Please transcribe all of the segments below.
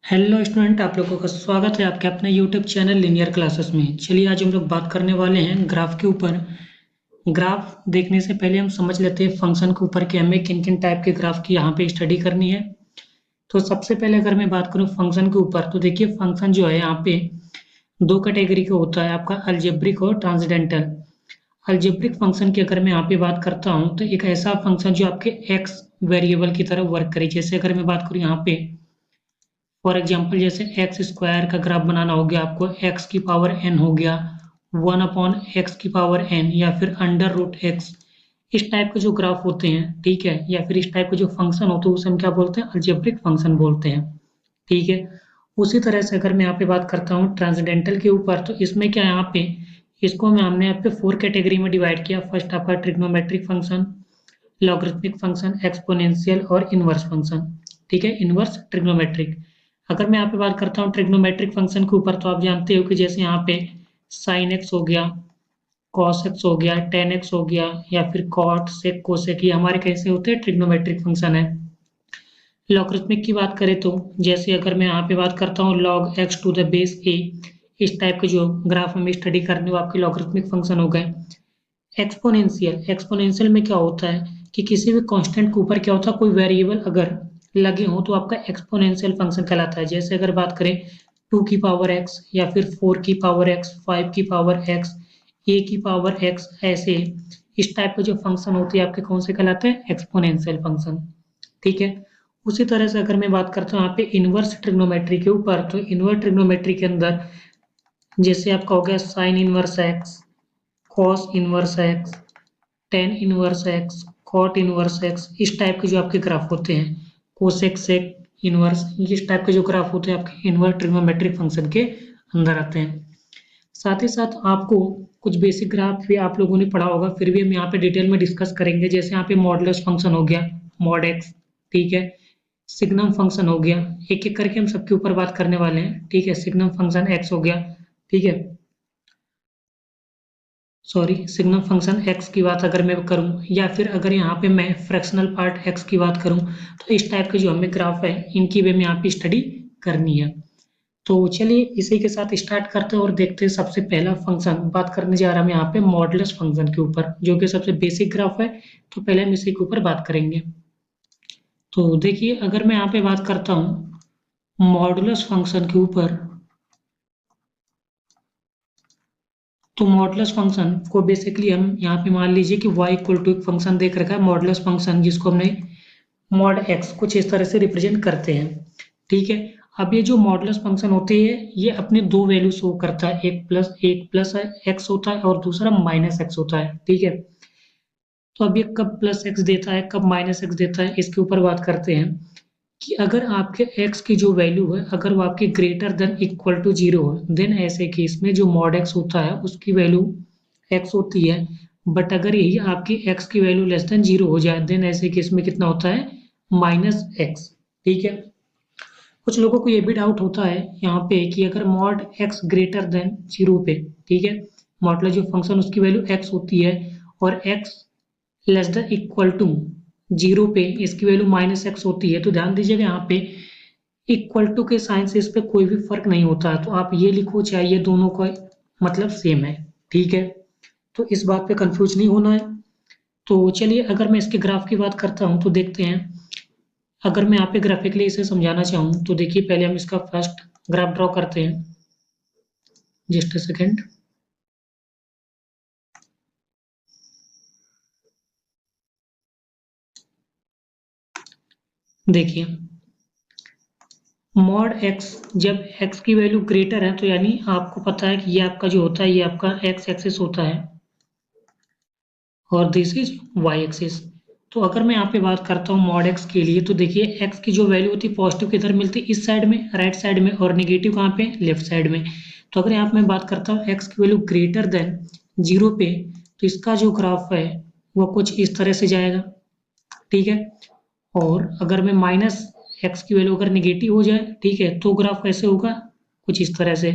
Hello student, आप लोगों का स्वागत है आपके अपने यूट्यूब चैनल लिनियर क्लासेस में। चलिए आज हम लोग बात करने वाले हैं ग्राफ के ऊपर। ग्राफ देखने से पहले हम समझ लेते हैं फंक्शन के ऊपर कि हमें किन किन टाइप के ग्राफ की यहाँ पे स्टडी करनी है। तो सबसे पहले अगर मैं बात करूँ फंक्शन के ऊपर, तो देखिए फंक्शन जो है यहाँ पे दो कैटेगरी का होता है, आपका अलजेब्रिक और ट्रांसडेंटल। अलजेब्रिक फंक्शन की अगर मैं यहाँ पे बात करता हूँ तो एक ऐसा फंक्शन जो आपके एक्स वेरिएबल की तरह वर्क करे। जैसे अगर मैं बात करूँ यहाँ पे फॉर एग्जाम्पल, जैसे एक्स स्क्वायर का ग्राफ बनाना हो गया, आपको एक्स की पावर एन हो गया, 1/x की पावर एन, या फिर अंडर रूट एक्स। इस टाइप के जो ग्राफ होते हैं, ठीक है, या फिर इस टाइप के जो फंक्शन होते हैं उसे हम क्या बोलते हैं? अलजेब्रिक फंक्शन बोलते हैं, ठीक है। उसी तरह से अगर मैं यहाँ पे बात करता हूँ ट्रांसडेंटल के ऊपर, तो इसमें क्या है, यहाँ पे इसको हमने यहाँ पे 4 कैटेगरी में डिवाइड किया। फर्स्ट आपका trigonometric function, logarithmic function, exponential और इनवर्स फंक्शन, ठीक है, इनवर्स ट्रिग्नोमेट्रिक। अगर मैं यहाँ पे बात करता हूँ ट्रिग्नोमेट्रिक फंक्शन के ऊपर, तो आप जानते हो कि जैसे यहाँ पे साइन एक्स हो गया, कॉस एक्स हो गया, टेन एक्स हो गया, या फिर कॉट सेक कोसेक, ये हमारे कैसे होते हैं? ट्रिग्नोमेट्रिक फंक्शन है। लॉगरिथमिक की बात करें तो जैसे अगर मैं यहाँ पे बात करता हूँ log x to the base a, इस टाइप के जो ग्राफ हमें स्टडी करने वो आपके लॉगरिथमिक फंक्शन हो गए। एक्सपोनेंशियल, एक्सपोनेंशियल में क्या होता है कि किसी भी कांस्टेंट के ऊपर क्या होता है, कोई वेरिएबल अगर लगे हो तो आपका एक्सपोनेंशियल फंक्शन कहलाता है। जैसे अगर बात करें 2 की पावर x, या फिर 4 की पावर x, 5 की पावर x, a की पावर x, ऐसे इस टाइप के जो फंक्शन होते हैं आपके कौन से कहलाते हैं? एक्सपोनेंशियल फंक्शन, ठीक है। उसी तरह से अगर मैं बात करता हूँ यहाँ पे इनवर्स ट्रिग्नोमेट्री के ऊपर, तो इनवर्स ट्रिग्नोमेट्री के अंदर जैसे आपका हो गया sine inverse x, cos inverse x, tan inverse x, cot inverse x, इस टाइप के जो आपके ग्राफ होते हैं, कोसेक सेक इनवर्स, इस टाइप के जो ग्राफ होते हैं आपके इनवर्स ट्रिग्नोमेट्रिक फंक्शन के अंदर आते हैं। साथ ही साथ आपको कुछ बेसिक ग्राफ भी आप लोगों ने पढ़ा होगा, फिर भी हम यहाँ पे डिटेल में डिस्कस करेंगे। जैसे यहाँ पे मॉडुलस फंक्शन हो गया, मॉड एक्स, ठीक है, सिग्नम फंक्शन हो गया, एक एक करके हम सबके ऊपर बात करने वाले हैं, ठीक है। सिग्नम फंक्शन एक्स हो गया, ठीक है, सॉरी, सिग्नम फंक्शन x की बात अगर मैं करूं, या फिर अगर यहाँ पे मैं फ्रैक्शनल पार्ट x की बात करूं, तो इस टाइप के जो हमें ग्राफ है इनकी भी हमें यहाँ पे स्टडी करनी है। तो चलिए इसी के साथ स्टार्ट करते हैं और देखते हैं। सबसे पहला फंक्शन बात करने जा रहा हूँ यहाँ पे मॉडुलस फंक्शन के ऊपर, जो कि सबसे बेसिक ग्राफ है। तो पहले हम इसी के ऊपर बात करेंगे। तो देखिए अगर मैं यहाँ पे बात करता हूँ मॉडुलस फंक्शन के ऊपर, तो मॉडुलस फंक्शन को बेसिकली हम यहाँ पे मान लीजिए कि y इक्वल टू एक फंक्शन देख रखा है मॉडुलस फंक्शन, जिसको हमने मॉड x कुछ इस तरह से रिप्रेजेंट करते हैं, ठीक है। अब ये जो मॉडुलस फंक्शन होते हैं ये अपने दो वैल्यू शो करता है, एक प्लस एक्स होता है और दूसरा माइनस एक्स होता है, ठीक है। तो अब ये कब प्लस एक्स देता है, कब माइनस एक्स देता है, इसके ऊपर बात करते हैं कि अगर आपके x की जो वैल्यू है अगर वो आपकी ग्रेटर देन इक्वल टू 0 है, देन ऐसे केस में जो मॉड x होता है उसकी वैल्यू x होती है। बट अगर यही आपकी x की वैल्यू लेस देन 0 हो जाए, देन ऐसे केस में कितना होता है? माइनस एक्स, ठीक है। कुछ लोगों को ये भी डाउट होता है यहाँ पे कि अगर मॉड x ग्रेटर देन 0 पे, ठीक है, मॉडुलस जो फंक्शन उसकी वैल्यू x होती है और x less than equal to 0 पे इसकी वैल्यू माइनस एक्स होती है, तो ध्यान दीजिएगा यहाँ पे इक्वल टू के साइन से इस पे कोई भी फर्क नहीं होता है। तो आप ये लिखो चाहे ये दोनों का मतलब सेम है, ठीक है। तो इस बात पे कंफ्यूज नहीं होना है। तो चलिए अगर मैं इसके ग्राफ की बात करता हूँ तो देखते हैं। अगर मैं यहाँ पे ग्राफिकली इसे समझाना चाहूँ तो देखिए पहले हम इसका फर्स्ट ग्राफ ड्रॉ करते हैं, जस्ट अ सेकेंड। देखिए मॉड x जब x की वैल्यू ग्रेटर है, तो यानी आपको पता है कि ये आपका जो होता है ये आपका x एक्सिस होता है और दिस इज y एक्सिस। तो अगर मैं यहाँ पे बात करता हूँ मॉड x के लिए, तो देखिए x की जो वैल्यू होती है पॉजिटिव किधर मिलती है? इस साइड में, राइट साइड में, और नेगेटिव कहाँ पे? लेफ्ट साइड में। तो अगर यहाँ पे मैं बात करता हूँ x की वैल्यू ग्रेटर देन 0 पे, तो इसका जो ग्राफ है वो कुछ इस तरह से जाएगा, ठीक है। और अगर मैं माइनस एक्स की वैल्यू अगर निगेटिव हो जाए, ठीक है, तो ग्राफ कैसे होगा? कुछ इस तरह से।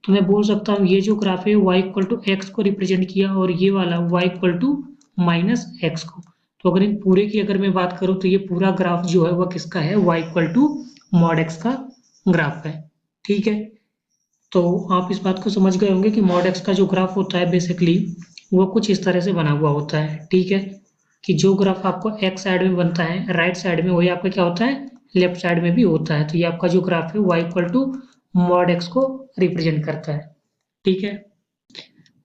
तो मैं बोल सकता हूँ ये जो ग्राफ है y इक्वल टू एक्स को रिप्रेजेंट किया और ये वाला y equal to minus x को। तो अगर इन पूरे की अगर मैं बात करूँ तो ये पूरा ग्राफ जो है वह किसका है? y equal to mod x का ग्राफ है। ठीक है, तो आप इस बात को समझ गए होंगे कि मॉड एक्स का जो ग्राफ होता है बेसिकली वो कुछ इस तरह से बना हुआ होता है। ठीक है, कि जो ग्राफ आपको एक्स साइड में बनता है राइट साइड में, वही आपका क्या होता है लेफ्ट साइड में भी होता है। तो ये आपका जो ग्राफ है y equal to mod x को रिप्रेजेंट करता है। ठीक है,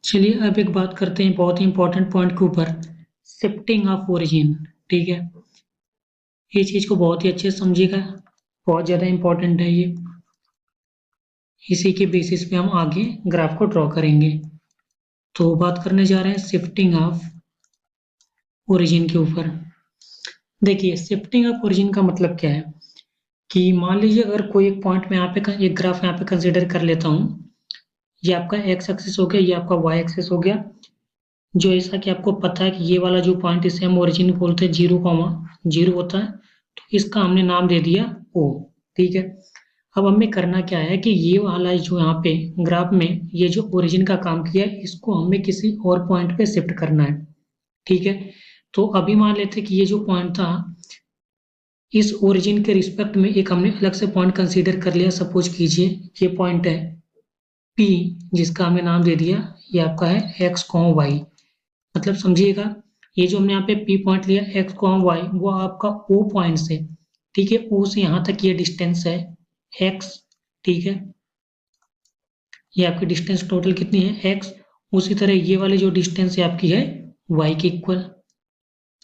चलिए अब एक बात करते हैं बहुत ही इंपॉर्टेंट पॉइंट के ऊपर, शिफ्टिंग ऑफ ओरिजिन। ठीक है, ये चीज को बहुत ही अच्छे से समझिएगा, बहुत ज़्यादा इंपॉर्टेंट है ये। इसी के बेसिस पे हम आगे ग्राफ को ड्रॉ करेंगे। तो बात करने जा रहे हैं शिफ्टिंग ऑफ ओरिजिन के ऊपर। देखिए शिफ्टिंग ऑफ ओरिजिन का मतलब क्या है कि मान लीजिए अगर कोई एक पॉइंट में यहाँ पे एक ग्राफ यहाँ पे कंसीडर कर लेता हूँ, ये आपका एक्स एक्सिस हो गया, ये आपका वाई एक्सिस हो गया। जो ऐसा कि आपको पता है कि ये वाला जो पॉइंट इसे हम ओरिजिन बोलते हैं 0,0 होता है, तो इसका हमने नाम दे दिया ओ। ठीक है, अब हमें करना क्या है कि ये वाला जो यहाँ पे ग्राफ में ये जो ओरिजिन का काम किया है इसको हमें किसी और पॉइंट पे शिफ्ट करना है। ठीक है, तो अभी मान लेते कि ये जो पॉइंट था इस ओरिजिन के रिस्पेक्ट में एक हमने अलग से पॉइंट कंसीडर कर लिया। सपोज कीजिए ये पॉइंट है P, जिसका हमने नाम दे दिया ये आपका है एक्स कॉम वाई। मतलब समझिएगा ये जो हमने यहाँ पे P पॉइंट लिया एक्स कॉम वाई वो आपका O पॉइंट से, ठीक है, O से यहाँ तक ये डिस्टेंस है x। ठीक है, ये आपकी डिस्टेंस टोटल कितनी है x। उसी तरह ये वाली जो डिस्टेंस है आपकी है y के इक्वल।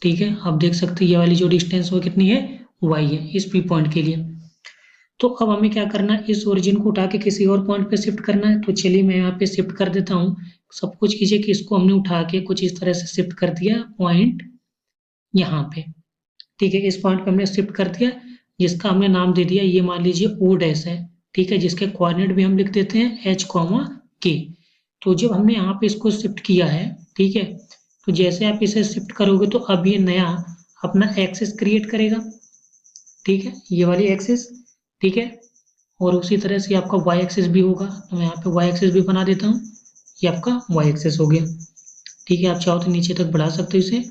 ठीक है, आप देख सकते हैं ये वाली जो डिस्टेंस वो कितनी है y है इस P पॉइंट के लिए। तो अब हमें क्या करना है, इस ओरिजिन को उठा के किसी और पॉइंट पे शिफ्ट करना है। तो चलिए मैं यहाँ पे शिफ्ट कर देता हूँ। सब कुछ कीजिए कि इसको हमने उठा के कुछ इस तरह से शिफ्ट कर दिया पॉइंट यहाँ पे। ठीक है, इस पॉइंट पे हमने शिफ्ट कर दिया जिसका हमने नाम दे दिया ये मान लीजिए ओ डैश है। ठीक है, जिसके कोऑर्डिनेट भी हम लिख देते हैं h, k। तो जब हमने यहाँ पे इसको शिफ्ट किया है, ठीक है, तो जैसे आप इसे शिफ्ट करोगे तो अब ये नया अपना एक्सिस क्रिएट करेगा। ठीक है, ये वाली एक्सिस। ठीक है, और उसी तरह से आपका y एक्सिस भी होगा। तो मैं यहाँ पे y एक्सिस भी बना देता हूँ, ये आपका y एक्सिस हो गया। ठीक है, आप चाहो तो नीचे तक बढ़ा सकते हो इसे।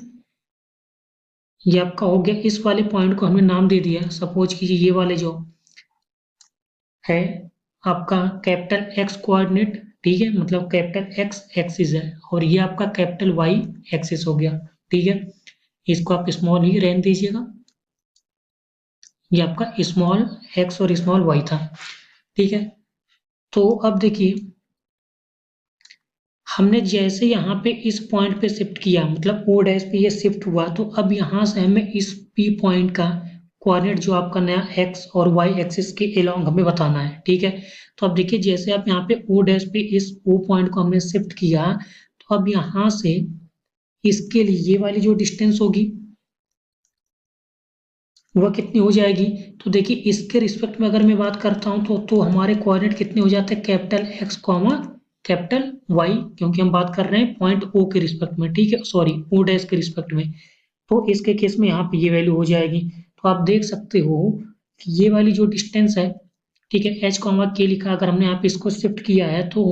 ये आपका हो गया, इस वाले पॉइंट को हमने नाम दे दिया। सपोज कीजिए ये वाले जो है आपका कैपिटल एक्स कोऑर्डिनेट। ठीक है, मतलब कैपिटल एक्स एक्सिस है और ये आपका कैपिटल वाई एक्सिस हो गया। ठीक है, इसको आप स्मॉल ही रहने दीजिएगा। ये आपका स्मॉल एक्स और स्मॉल वाई था। ठीक है, तो अब देखिए हमने जैसे यहाँ पे इस पॉइंट पे शिफ्ट किया, मतलब ओ डैश पे ये शिफ्ट हुआ, तो अब यहाँ से हमें इस पी पॉइंट का कोऑर्डिनेट जो आपका नया एक्स और वाई एक्सिस के अलोंग हमें बताना है। ठीक है, तो अब देखिए जैसे आप यहाँ पे ओ डैश पे इस ओ पॉइंट को हमने शिफ्ट किया, तो अब यहाँ से इसके लिए ये वाली जो डिस्टेंस होगी वह कितनी हो जाएगी। तो देखिए इसके रिस्पेक्ट में अगर मैं बात करता हूँ तो हमारे कोऑर्डिनेट कितने हो जाते हैं capital x comma capital y, क्योंकि हम बात कर रहे हैं पॉइंट ओ के रिस्पेक्ट में। ठीक है, सॉरी ओ डैश के रिस्पेक्ट में। तो इसके केस में यहाँ पे ये वैल्यू हो जाएगी। तो आप देख सकते हो कि ये वाली जो डिस्टेंस है, ठीक है, एच कॉमा के लिखा, अगर हमने यहाँ पे इसको शिफ्ट किया है तो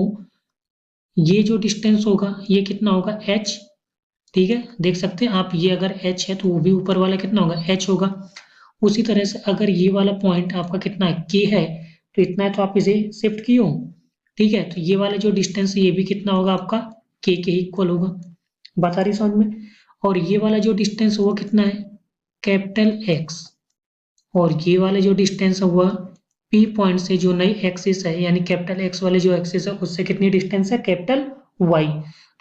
ये जो डिस्टेंस होगा ये कितना होगा एच। ठीक है, देख सकते हैं आप ये अगर h है तो वो भी ऊपर वाला कितना होगा h होगा। उसी तरह से अगर ये वाला पॉइंट आपका कितना है k है, तो इतना है तो आप इसे शिफ्ट किए हो। ठीक है, तो ये वाला जो डिस्टेंस है ये भी कितना होगा आपका k के इक्वल होगा। बात आ रही समझ में। और ये वाला जो डिस्टेंस है वो कितना है कैपिटल x, और ये वाला जो डिस्टेंस है वह P पॉइंट से जो नई एक्सिस है यानी कैपिटल x वाले जो एक्सिस है उससे कितनी डिस्टेंस है कैपिटल y।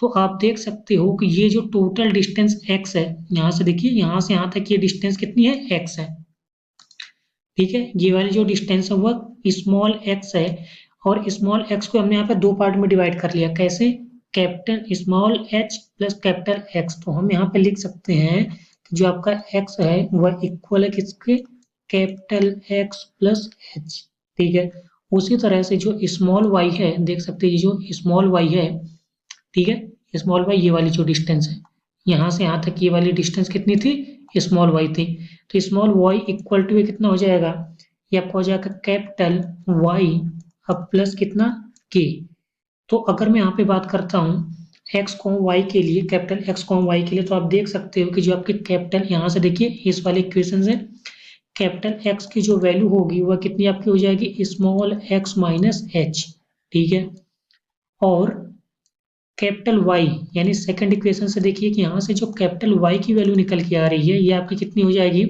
तो आप देख सकते हो कि ये जो टोटल डिस्टेंस x है, यहाँ से देखिए यहाँ से यहाँ तक ये डिस्टेंस कितनी है x है। ठीक है, ये वाली जो डिस्टेंस है वह स्मॉल x है, और स्मॉल x को हमने यहाँ पे दो पार्ट में डिवाइड कर लिया। कैसे, capital small h plus capital x। तो हम यहाँ पे लिख सकते हैं कि जो आपका x है वह इक्वल है किसके कैपिटल x प्लस h। ठीक है, उसी तरह से जो स्मॉल y है, देख सकते हैं ये जो स्मॉल y है, ठीक है, स्मॉल y ये वाली जो डिस्टेंस है यहाँ से यहाँ तक ये वाली डिस्टेंस कितनी थी स्मॉल y थी। तो स्मॉल y इक्वल टू कितना हो जाएगा, ये आपका हो जाएगा कैपिटल y अब प्लस कितना k। तो अगर मैं यहाँ पे बात करता हूँ x कॉम y के लिए, कैपिटल x कॉम y के लिए, तो आप देख सकते हो कि जो आपके कैपिटल यहाँ से देखिए इस वाले इक्वेशन से कैपिटल एक्स की जो वैल्यू होगी वह कितनी आपकी हो जाएगी, स्मॉल एक्स माइनस एच, ठीक है। और कैपिटल वाई यानी सेकंड इक्वेशन से देखिए कि यहाँ से जो कैपिटल वाई की वैल्यू निकल के आ रही है ये आपकी कितनी हो जाएगी,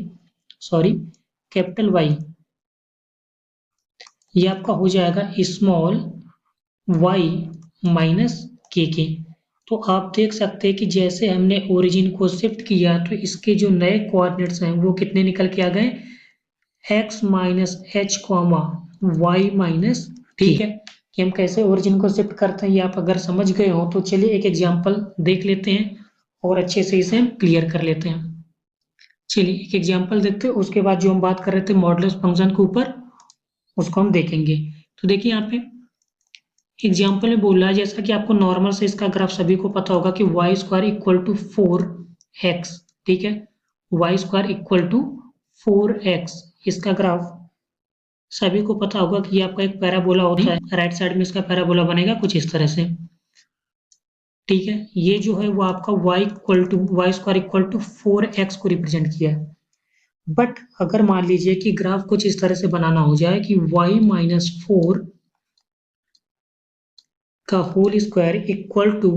सॉरी कैपिटल वाई ये आपका हो जाएगा स्मॉल वाई माइनस के। तो आप देख सकते हैं कि जैसे हमने ओरिजिन को शिफ्ट किया तो इसके जो नए कोऑर्डिनेट्स हैं वो कितने निकल के आ गए, x minus h comma y minus, ठीक है। कि हम कैसे ओरिजिन को शिफ्ट करते हैं ये आप अगर समझ गए हो तो चलिए एक एग्जांपल देख लेते हैं और अच्छे से इसे हम क्लियर कर लेते हैं। चलिए एक एग्जांपल देखते हैं, उसके बाद जो हम बात कर रहे थे मॉडुलस फंक्शन के ऊपर उसको हम देखेंगे। तो देखिए यहाँ पे एग्जाम्पल में बोल रहा है, जैसा कि आपको नॉर्मल से इसका ग्राफ सभी को पता होगा कि Y square equal to 4x, ठीक है। Y square equal to 4x इसका ग्राफ सभी को पता होगा कि ये आपका एक पैराबोला होता है, राइट साइड में इसका पैराबोला बनेगा कुछ इस तरह से, ठीक है। ये जो है वो आपका Y square equal to 4x को रिप्रेजेंट किया है। बट अगर मान लीजिए कि ग्राफ कुछ इस तरह से बनाना हो जाए कि y माइनस 4 का whole square equal to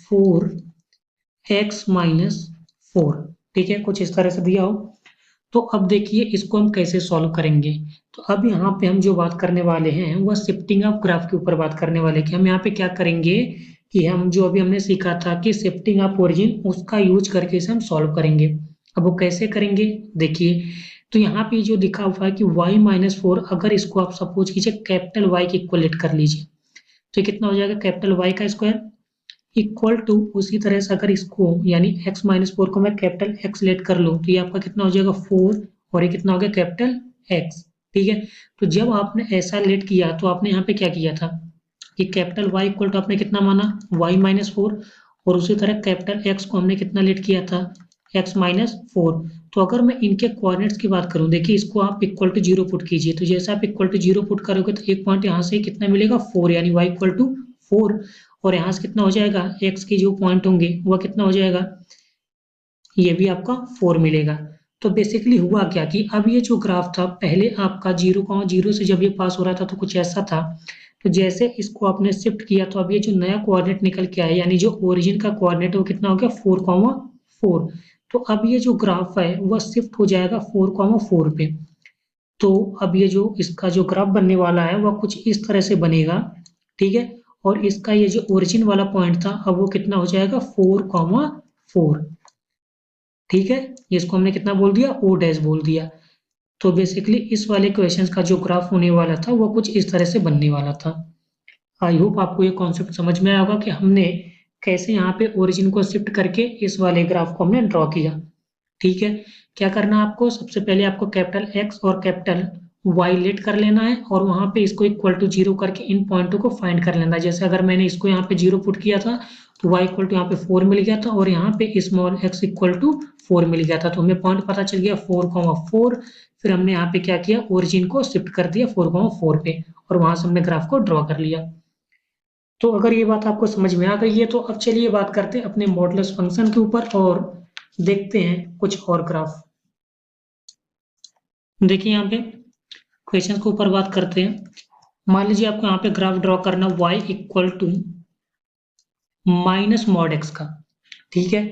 4x minus 4, ठीक है, कुछ इस तरह से दिया हो। तो अब देखिए इसको हम कैसे सॉल्व करेंगे। तो अब यहाँ पे हम जो बात करने वाले हैं वह शिफ्टिंग ऑफ ग्राफ के ऊपर बात करने वाले हैं कि हम यहाँ पे क्या करेंगे कि हम जो अभी हमने सीखा था कि शिफ्टिंग ऑफ ओरिजिन उसका यूज करके इसे हम सॉल्व करेंगे। अब वो कैसे करेंगे देखिए, तो यहाँ पे जो दिखा हुआ है कि y माइनस 4, अगर इसको आप सपोज कीजिए कैपिटल Y की इक्वलेट कर लीजिए तो कितना हो जाएगा, कैपिटल Y का स्क्वायर इक्वल टू, उसी तरह से अगर इसको यानी x माइनस 4 को मैं कैपिटल X लेट कर लूँ तो ये आपका कितना हो जाएगा 4 और ये कितना हो गया कैपिटल X, ठीक है। तो जब आपने ऐसा लेट किया तो आपने यहाँ पे क्या किया था कि कैपिटल Y इक्वल टू आपने कितना माना y माइनस 4 और उसी तरह कैपिटल X को हमने कितना लेट किया था x माइनस 4। तो अगर मैं इनके कोऑर्डिनेट्स की बात करूं, देखिए इसको आप इक्वल टू 0 पुट कीजिए, तो जैसे आप इक्वल टू 0 पुट करोगे तो एक पॉइंट यहाँ से कितना मिलेगा 4 यानी y इक्वल टू 4 और यहाँ से कितना हो जाएगा x के जो पॉइंट होंगे वह कितना हो जाएगा, ये भी आपका 4 मिलेगा। तो बेसिकली हुआ क्या कि अब ये जो ग्राफ था पहले आपका 0,0 से जब ये पास हो रहा था तो कुछ ऐसा था, तो जैसे इसको आपने शिफ्ट किया तो अब ये जो नया कोऑर्डिनेट निकल के आया यानी जो ओरिजिन का कोऑर्डिनेट है वो कितना हो गया 4,4। तो अब ये जो ग्राफ है वह शिफ्ट हो जाएगा 4,4 पे। तो अब ये जो इसका जो ग्राफ बनने वाला है वह कुछ इस तरह से बनेगा, ठीक है। और इसका ये जो ओरिजिन वाला पॉइंट था अब वो कितना हो जाएगा 4,4, ठीक है। इसको हमने कितना बोल दिया ओ डैश बोल दिया। तो बेसिकली इस वाले क्वेश्चंस का जो ग्राफ होने वाला था वो कुछ इस तरह से बनने वाला था। आई होप आपको ये कॉन्सेप्ट समझ में आया होगा कि हमने कैसे यहाँ पे ओरिजिन को शिफ्ट करके इस वाले ग्राफ को हमने ड्रॉ किया, ठीक है। क्या करना है आपको, सबसे पहले आपको कैपिटल X और कैपिटल Y लेट कर लेना है और वहाँ पे इसको इक्वल टू 0 करके इन पॉइंटों को फाइंड कर लेना है। जैसे अगर मैंने इसको यहाँ पे 0 पुट किया था तो y इक्वल टू यहाँ पे 4 मिल गया था और यहाँ पे स्मॉल x इक्वल टू 4 मिल गया था, तो हमें पॉइंट पता चल गया 4,4। फिर हमने यहाँ पे क्या किया, ओरिजिन को शिफ्ट कर दिया 4,4 पे और वहां से हमने ग्राफ को ड्रॉ कर लिया। तो अगर ये बात आपको समझ में आ गई है तो अब चलिए बात करते हैं अपने मॉडुलस फंक्शन के ऊपर और देखते हैं कुछ और ग्राफ। देखिए यहाँ पे क्वेश्चन के ऊपर बात करते हैं। मान लीजिए आपको यहाँ पे ग्राफ ड्रॉ करना y equal to minus mod x का, ठीक है।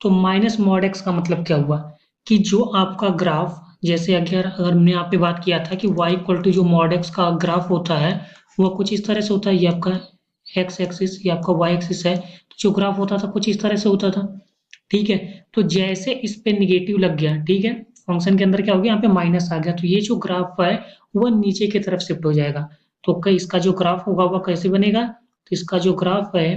तो माइनस मॉड एक्स का मतलब क्या हुआ कि जो आपका ग्राफ, जैसे अगर हमने यहाँ पे बात किया था कि y इक्वल टू जो मॉड एक्स का ग्राफ होता है वह कुछ इस तरह से होता है, ये आपका x एक्सिस, ये आपका y एक्सिस है, तो जो ग्राफ होता था कुछ इस तरह से होता था, ठीक है। तो जैसे इस पे निगेटिव लग गया, ठीक है, फंक्शन के अंदर क्या हो गया, यहाँ पे माइनस आ गया, तो ये जो ग्राफ है वह नीचे की तरफ शिफ्ट हो जाएगा। तो इसका जो ग्राफ होगा वह कैसे बनेगा, तो इसका जो ग्राफ है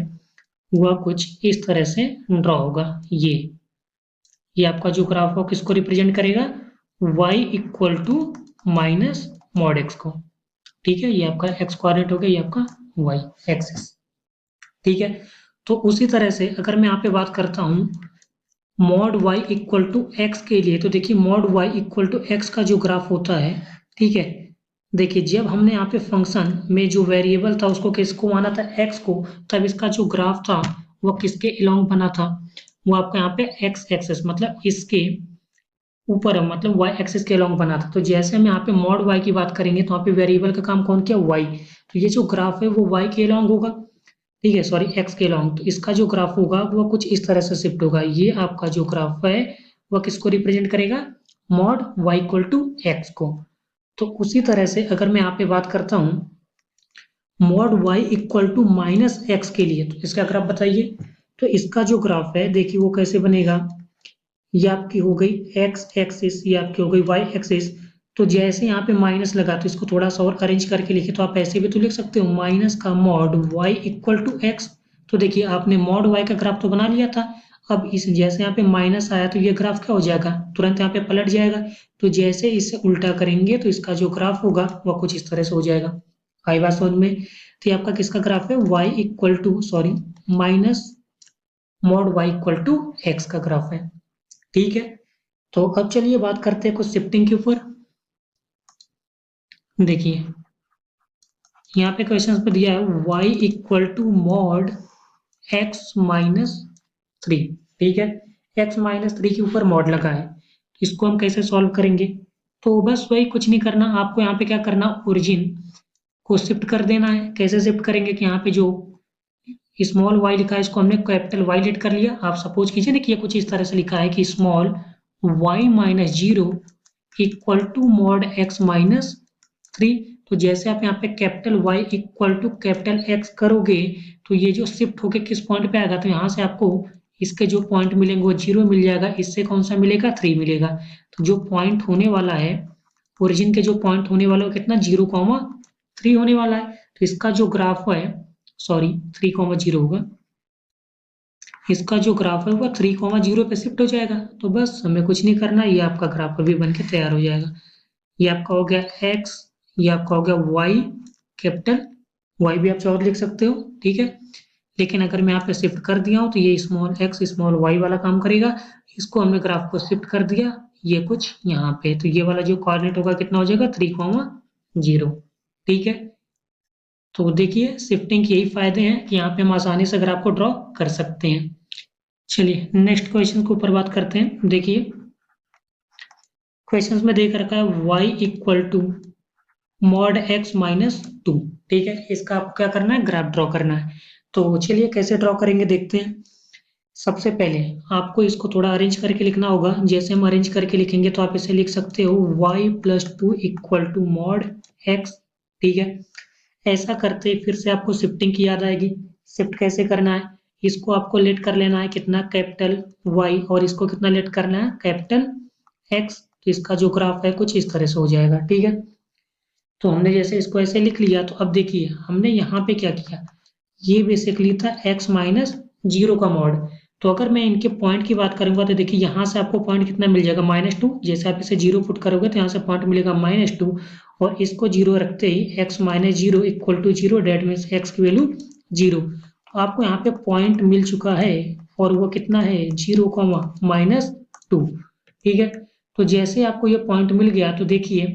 वह कुछ इस तरह से ड्रॉ होगा। ये आपका जो ग्राफ हो किसको रिप्रेजेंट करेगा, y equal to minus mod x को, ठीक है। ये आपका x कोऑर्डिनेट हो गया, ये आपका y एक्सिस, ठीक है। तो उसी तरह से अगर मैं यहाँ पे बात करता हूँ mod y equal to x के लिए, तो देखिए mod y equal to x का जो ग्राफ होता है, ठीक है, देखिए जब हमने यहाँ पे फंक्शन में जो वेरिएबल था उसको किसको माना था, x को, तब इसका जो ग्राफ था वो किसके अलोंग बना था, वो आपका यहाँ पे x एक्सिस मतलब इसके ऊपर मतलब वाई एक्सिस के अलॉन्ग बना था। तो जैसे हम यहाँ पे मॉड वाई की बात करेंगे तो यहाँ पे वेरिएबल का काम कौन किया, वाई। तो ये जो ग्राफ है वो वाई के अलॉन्ग होगा, ठीक है, सॉरी एक्स के अलॉन्ग। तो इसका जो ग्राफ होगा वो कुछ इस तरह से शिफ्ट होगा। ये आपका जो ग्राफ है वह किसको रिप्रेजेंट करेगा, mod y equal to x को। तो उसी तरह से अगर मैं यहाँ पे बात करता हूँ mod y equal to minus x के लिए, तो इसका ग्राफ बताइए। तो इसका जो ग्राफ है देखिए वो कैसे बनेगा, ये आपकी हो गई एक्स एक्सिस, ये आपकी हो गई वाई एक्सिस। तो जैसे यहाँ पे माइनस लगा तो इसको थोड़ा सा और अरेंज करके लिखे तो आप ऐसे भी तो लिख सकते हो, माइनस का mod y equal to x. तो देखिए आपने मॉड वाई का ग्राफ तो बना लिया था। अब इस जैसे यहाँ पे माइनस आया तो ये ग्राफ क्या हो जाएगा, तुरंत यहाँ पे पलट जाएगा। तो जैसे इसे उल्टा करेंगे तो इसका जो ग्राफ होगा वह कुछ इस तरह से हो जाएगा। आई बात समझ में। तो ये आपका किसका ग्राफ है, y equal to sorry minus mod y equal to x का ग्राफ है, ठीक है। तो अब चलिए बात करते हैं कुछ शिफ्टिंग के ऊपर। देखिए यहाँ पे क्वेश्चन पे दिया है y equal to mod x minus three, ठीक है। x माइनस थ्री के ऊपर मॉड लगा है, इसको हम कैसे सॉल्व करेंगे। तो बस वही कुछ नहीं करना आपको, यहाँ पे क्या करना, ओरिजिन को शिफ्ट कर देना है। कैसे शिफ्ट करेंगे कि यहाँ पे जो स्मॉल y लिखा है इसको हमने कैपिटल Y लेट कर लिया। आप सपोज कीजिए ना कि ये कुछ इस तरह से लिखा है कि small y minus zero equal to mod x minus three. तो जैसे आप यहाँ पे capital Y equal to capital X करोगे तो ये जो शिफ्ट होके किस पॉइंट पे आएगा, तो यहाँ से आपको इसके जो पॉइंट मिलेंगे वो जीरो मिल जाएगा, इससे कौन सा मिलेगा, थ्री मिलेगा। तो जो पॉइंट होने वाला है ओरिजिन के जो पॉइंट होने वाला है कितना, 0,3 होने वाला है। तो इसका जो ग्राफ है सॉरी 3,0 होगा, इसका जो ग्राफ है वह 3,0 पे शिफ्ट हो जाएगा। तो बस हमें कुछ नहीं करना, ये आपका ग्राफ अभी बन के तैयार हो जाएगा। ये आपका हो गया x, ये आपका हो गया y, कैपिटल y भी आप चाहो लिख सकते हो, ठीक है। लेकिन अगर मैं यहाँ पे शिफ्ट कर दिया हूँ तो ये स्मॉल x स्मॉल y वाला काम करेगा। इसको हमने ग्राफ को शिफ्ट कर दिया ये कुछ यहाँ पे, तो ये वाला जो कोऑर्डिनेट होगा कितना हो जाएगा, 3,0, ठीक है। तो देखिए शिफ्टिंग के यही फायदे हैं कि यहाँ पे हम आसानी से ग्राफ को ड्रॉ कर सकते हैं। चलिए नेक्स्ट क्वेश्चन के ऊपर बात करते हैं। देखिए क्वेश्चन में देख रखा है y equal to mod x minus two, ठीक है। इसका आपको क्या करना है, ग्राफ ड्रॉ करना है। तो चलिए कैसे ड्रॉ करेंगे देखते हैं। सबसे पहले आपको इसको थोड़ा अरेंज करके लिखना होगा। जैसे हम अरेंज करके लिखेंगे तो आप इसे लिख सकते हो y plus two equal to mod x, ठीक है। ऐसा करते ही फिर से आपको शिफ्टिंग की याद आएगी। शिफ्ट कैसे करना है, इसको आपको लेट कर लेना है कितना, कैपिटल Y, और इसको कितना लेट करना है, कैपिटल X। तो इसका जो ग्राफ है कुछ इस तरह से हो जाएगा, ठीक है। तो हमने जैसे इसको ऐसे लिख लिया तो अब देखिए हमने यहाँ पे क्या किया, ये बेसिकली था x माइनस जीरो का मॉड। तो अगर मैं इनके पॉइंट की बात करूंगा तो देखिए यहाँ से आपको पॉइंट कितना मिल जाएगा, -2। जैसे आप इसे जीरो पुट करोगे तो यहाँ से पॉइंट मिलेगा -2, और इसको जीरो रखते ही x minus zero equal to zero, that means x की वैल्यू जीरो। तो आपको यहाँ पे पॉइंट मिल चुका है और वो कितना है, 0,-2, ठीक है। तो जैसे आपको ये पॉइंट मिल गया तो देखिए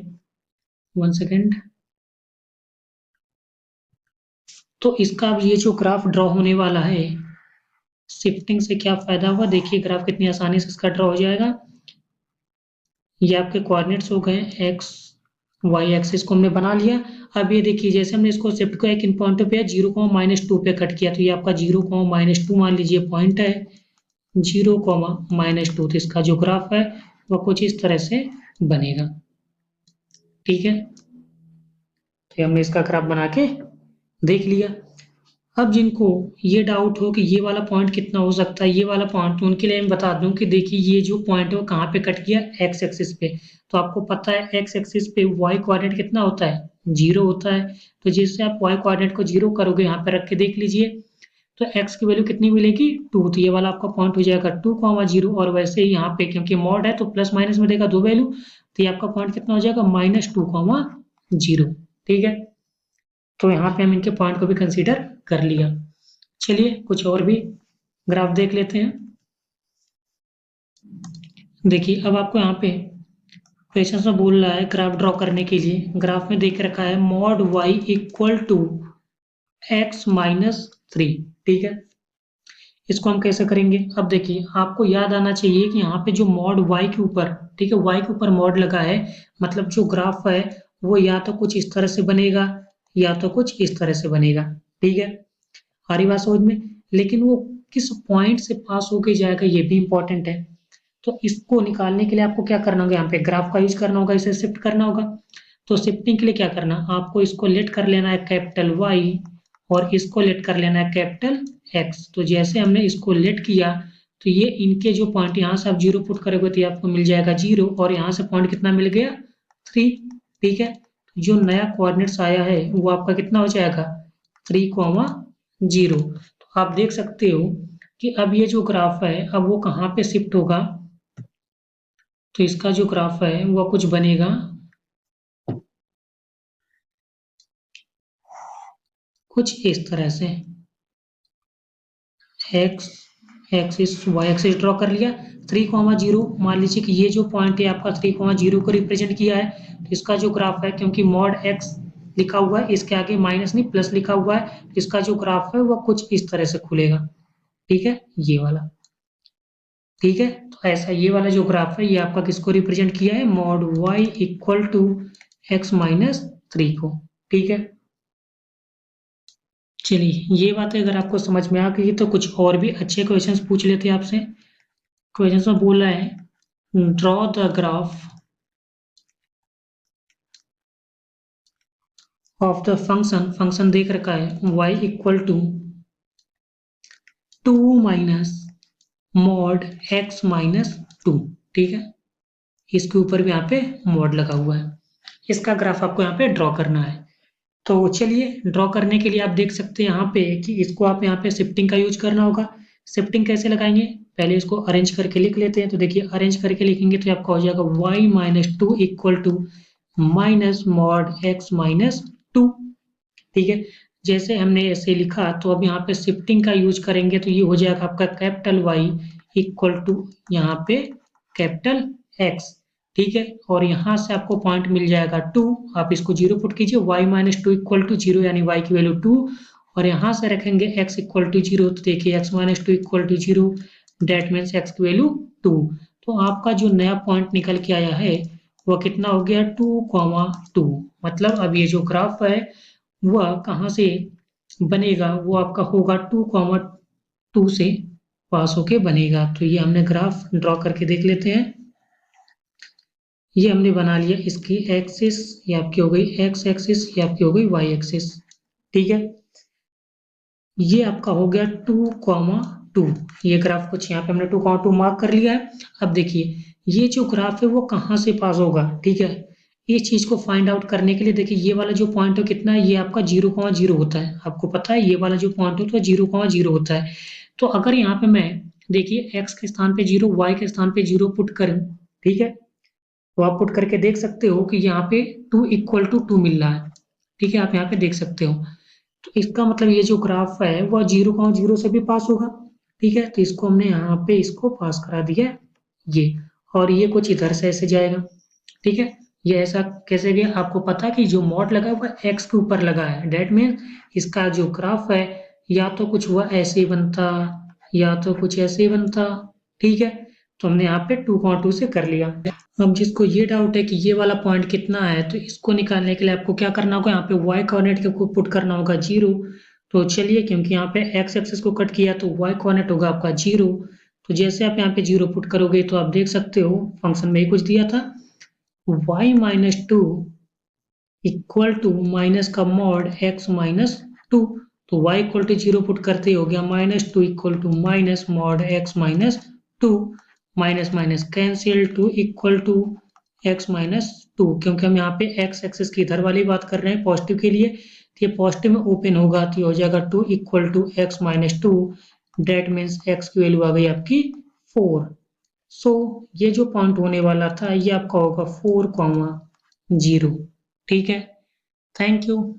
1 सेकेंड, तो इसका अब ये जो ग्राफ ड्रॉ होने वाला है शिफ्टिंग से क्या फायदा हुआ, देखिए ग्राफ कितनी आसानी से इसका ड्रॉ हो जाएगा। ये आपके कोऑर्डिनेट्स हो गए x y एक्सिस को हमने बना लिया। अब ये देखिए जैसे हमने इसको शिफ्ट को एक इन पॉइंट पे 0,-2 पे कट किया तो ये आपका 0,-2 मान लीजिए पॉइंट है, 0,-2। तो इसका जो ग्राफ है वह कुछ इस तरह से बनेगा, ठीक है। तो हमने इसका ग्राफ बना के देख लिया। अब जिनको ये डाउट हो कि ये वाला पॉइंट कितना हो सकता है, ये वाला पॉइंट, तो उनके लिए मैं बता दूं कि देखिए ये जो पॉइंट है वो कहाँ पे कट गया, एक्स एक्सिस पे। तो आपको पता है एक्स एक्सिस पे वाई कोऑर्डिनेट कितना होता है, 0 होता है। तो जिससे आप वाई कोऑर्डिनेट को 0 करोगे, यहाँ पे रख के देख लीजिए, तो एक्स की वैल्यू कितनी मिलेगी, 2। तो ये वाला आपका पॉइंट हो जाएगा 2,0, और वैसे ही यहाँ पे क्योंकि मॉड है तो प्लस माइनस में देगा 2 वैल्यू, तो ये आपका पॉइंट कितना हो जाएगा, -2,0, ठीक है। तो यहाँ पे हम इनके पॉइंट को भी कंसीडर कर लिया। चलिए कुछ और भी ग्राफ देख लेते हैं। देखिए अब आपको यहाँ पे क्वेश्चन में बोल रहा है ग्राफ ड्रॉ करने के लिए, ग्राफ में देख रखा है mod y equal to x minus three, ठीक है। इसको हम कैसे करेंगे? अब देखिए, आपको याद आना चाहिए कि यहाँ पे जो मॉड y के ऊपर, ठीक है, y के ऊपर मॉड लगा है, मतलब जो ग्राफ है वो या तो कुछ इस तरह से बनेगा या तो कुछ इस तरह से बनेगा। ठीक है, आ रही बात समझ में? लेकिन वो किस पॉइंट से पास होके जाएगा ये भी इंपॉर्टेंट है। तो इसको निकालने के लिए आपको क्या करना होगा? यहाँ पे ग्राफ का यूज करना होगा, इसे शिफ्ट करना होगा। तो शिफ्टिंग के लिए क्या करना, आपको इसको लेट कर लेना है कैपिटल Y और इसको लेट कर लेना है कैपिटल X। तो जैसे हमने इसको लेट किया तो ये इनके जो पॉइंट, यहाँ से आप जीरो पुट करोगे तो आपको मिल जाएगा 0 और यहाँ से पॉइंट कितना मिल गया? 3। ठीक है, जो नया कोऑर्डिनेट्स आया है वो आपका कितना हो जाएगा? 3,0। तो आप देख सकते हो कि अब ये जो ग्राफ है अब वो कहाँ पे शिफ्ट होगा? तो इसका जो ग्राफ है वो कुछ बनेगा कुछ इस तरह से, x axis y axis draw कर लिया, 3,0। मान लीजिए कि ये जो पॉइंट है आपका 3,0 को रिप्रेजेंट किया है। तो इसका जो ग्राफ है, क्योंकि मॉड एक्स लिखा हुआ है, इसके आगे माइनस नहीं प्लस लिखा हुआ है, तो इसका जो ग्राफ है वो कुछ इस तरह से खुलेगा। ठीक है, ये वाला। ठीक है, तो ऐसा ये वाला जो ग्राफ है ये आपका किसको रिप्रेजेंट किया है? Mod y equal to x minus 3 को। ठीक है, चलिए ये बातें अगर आपको समझ में आ गई तो कुछ और भी अच्छे क्वेश्चंस पूछ लेते हैं आपसे। क्वेश्चंस में बोला है draw the graph of the function, function देख रखा है y equal to 2 minus mod x minus 2। ठीक है, इसके ऊपर भी यहाँ पे मॉड लगा हुआ है, इसका ग्राफ आपको यहाँ पे ड्रॉ करना है। तो चलिए ड्रॉ करने के लिए आप देख सकते हैं यहाँ पे कि इसको आप यहाँ पे शिफ्टिंग का यूज करना होगा। शिफ्टिंग कैसे लगाएंगे? पहले इसको अरेंज करके लिख लेते हैं। तो देखिए अरेंज करके लिखेंगे तो आपका हो जाएगा y minus 2 equal to minus mod x minus 2। ठीक है, जैसे हमने ऐसे लिखा तो अब यहाँ पे शिफ्टिंग का यूज करेंगे तो ये हो जाएगा आपका कैपिटल Y इक्वल टू यहाँ पे कैपिटल X। ठीक है, और यहाँ से आपको पॉइंट मिल जाएगा 2, आप इसको 0 पुट कीजिए, y माइनस 2 इक्वल टू 0 यानी y की वैल्यू 2, और यहाँ से रखेंगे x इक्वल टू 0। तो देखिए x minus 2 equal to 0, that means x की वैल्यू 2। तो आपका जो नया पॉइंट निकल के आया है वह कितना हो गया? 2,2। मतलब अब ये जो ग्राफ है वह कहाँ से बनेगा? वो आपका होगा 2,2 से पास होके बनेगा। तो ये हमने ग्राफ ड्रॉ करके देख लेते हैं। ये हमने बना लिया, इसकी एक्सिस ये आपकी हो गई x एक्सिस, ये आपकी हो गई y एक्सिस। ठीक है, ये आपका हो गया 2,2। ये ग्राफ कुछ यहाँ पे हमने 2,2 मार्क कर लिया है। अब देखिए ये जो ग्राफ है वो कहाँ से पास होगा? ठीक है, इस चीज को फाइंड आउट करने के लिए देखिए ये वाला जो पॉइंट है कितना है? ये आपका 0,0 होता है। आपको पता है ये वाला जो पॉइंट होता है 0,0 होता है। तो अगर यहाँ पे मैं देखिए x के स्थान पे 0, y के स्थान पे 0 पुट करूं, ठीक है, तो आप पुट करके देख सकते हो कि यहाँ पे 2 इक्वल टू 2 मिल रहा है। ठीक है, आप यहाँ पे देख सकते हो। तो इसका मतलब ये जो ग्राफ है वह 0,0 से भी पास होगा। ठीक है, तो इसको हमने यहाँ पे इसको पास करा दिया ये, और ये कुछ इधर से ऐसे जाएगा। ठीक है, ये ऐसा कैसे गया? आपको पता है कि जो मॉड लगा हुआ एक्स के ऊपर लगा है, डेट मीन इसका जो ग्राफ है या तो कुछ हुआ ऐसे ही बनता या तो कुछ ऐसे ही बनता। ठीक है, तो हमने यहाँ पे 2,2 से कर लिया। अब जिसको ये डाउट है कि ये वाला पॉइंट कितना है तो इसको निकालने के लिए आपको क्या करना होगा? यहाँ पे y कोऑर्डिनेट को पुट करना होगा 0। तो चलिए, क्योंकि यहाँ पे x एक्सिस को कट किया तो y कोऑर्डिनेट होगा आपका 0। तो जैसे आप यहाँ पे 0 पुट करोगे तो आप देख सकते हो फंक्शन में ही कुछ दिया था, y minus 2 equal to minus का मॉड x माइनस 2। तो y इक्वल टू 0 पुट करते हो गया -2 equal to minus mod x minus 2, minus minus cancel, 2 equal to x minus 2। क्योंकि हम यहाँ पे x एक्सिस की इधर वाली बात कर रहे हैं पॉजिटिव के लिए, तो ये पॉजिटिव में ओपन होगा तो ये हो जाएगा 2 equal to x minus 2, that means x की वैल्यू आ गई आपकी 4। सो ये जो पॉइंट होने वाला था ये आपका होगा 4,0। ठीक है, थैंक यू।